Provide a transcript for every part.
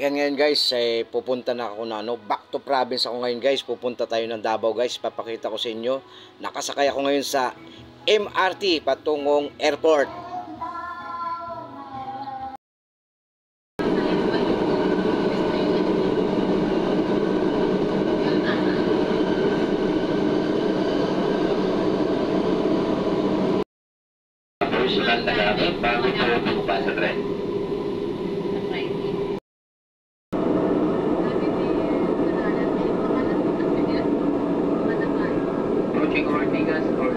Yan ngayon guys, pupunta na ako na back to province ako ngayon guys. Pupunta tayo ng Davao guys. Papakita ko sa inyo. Nakasakay ako ngayon sa MRT patungong airport. Personal na gamit bago po bumaba sa tren. Approaching Ortigas or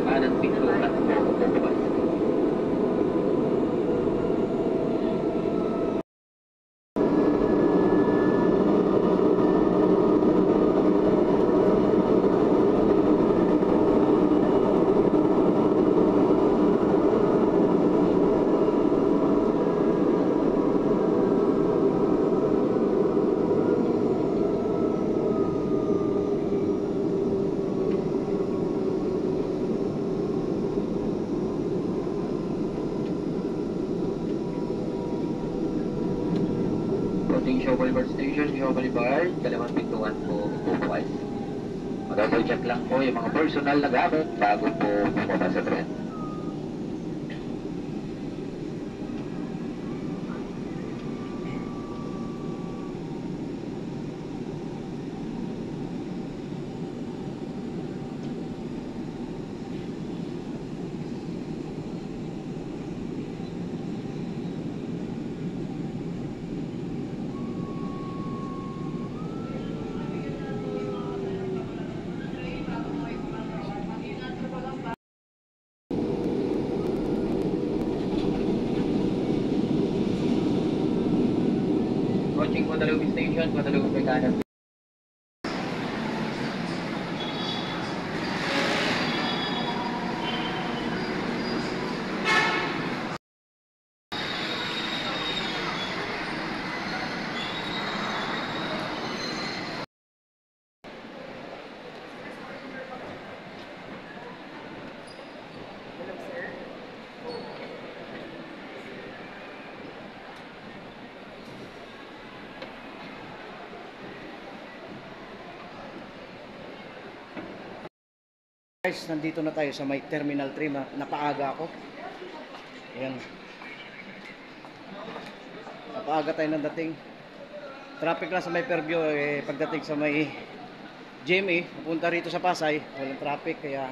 Anong Pintuan po bumabas. Shaw Boulevard Station, Shaw Boulevard, dalawang pintuan po bubukas. Mag-double check lang po yung mga personal na gamit bago po bumaba sa tren. Approaching Guadalupe Station, Guadalupe Kanan. Guys, nandito na tayo sa may Terminal 3. Napaaga ako. Ayan. Napaaga tayo ng dating. Traffic lang sa may Fairview. Pagdating sa may GMA, pupunta rito sa Pasay, walang traffic. Kaya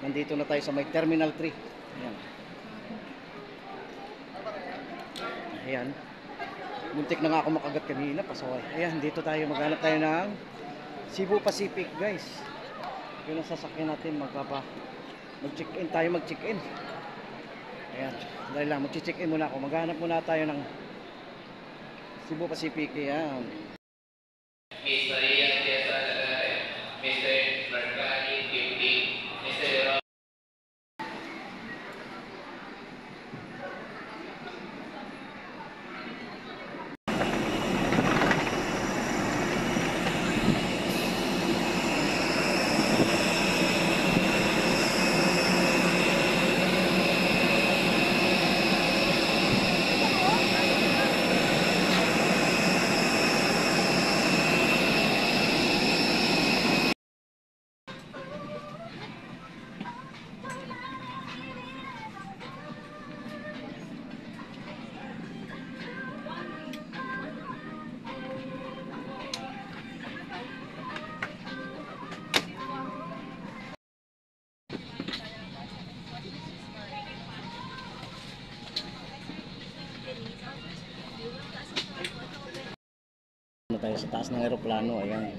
nandito na tayo sa may Terminal 3. Ayan. Ayan. Muntik na nga ako makagat kanina. Pasaway. Ayan, dito tayo. Maghanap tayo ng Cebu Pacific, guys. Yun ang sasakyan natin. Mag-check-in tayo, mag-check-in. Ayan, dahil lang mag-check-in muna ako. Maghanap muna tayo ng Cebu Pacific. Ayan. Mr. Ian Tessa Lagare, Mr. Marcani, Kimpi, Mr. Tayo sa taas ng eroplano. Ayan.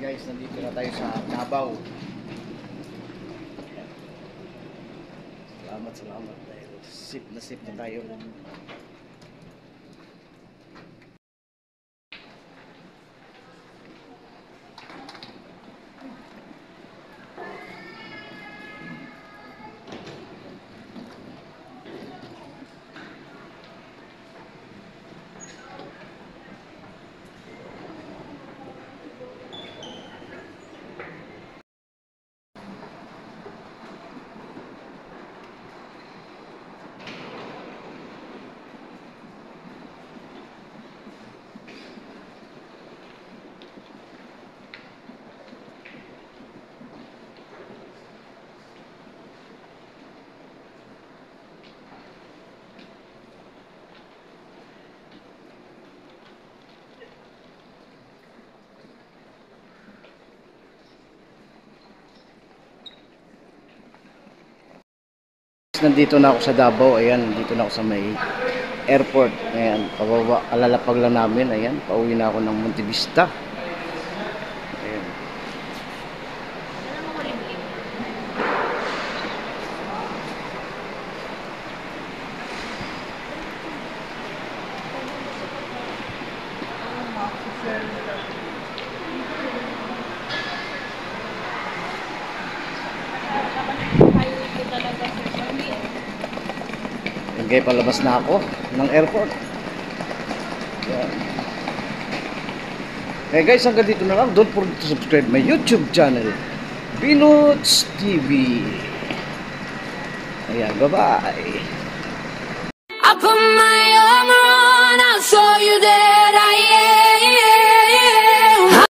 guys, nandito na tayo sa Davao. Salamat dahil safe na tayo. Nandito na ako sa Davao, ayan, nandito na ako sa may airport. Ayan, pababa, alalapag lang namin, ayan, pauwi na ako ng Monte Vista. Ayan. Okay, palabas na ako ng airport. Yan. Okay guys, hanggang dito na lang. Don't forget to subscribe my YouTube channel, Binots TV. Ayan, bye-bye. I put my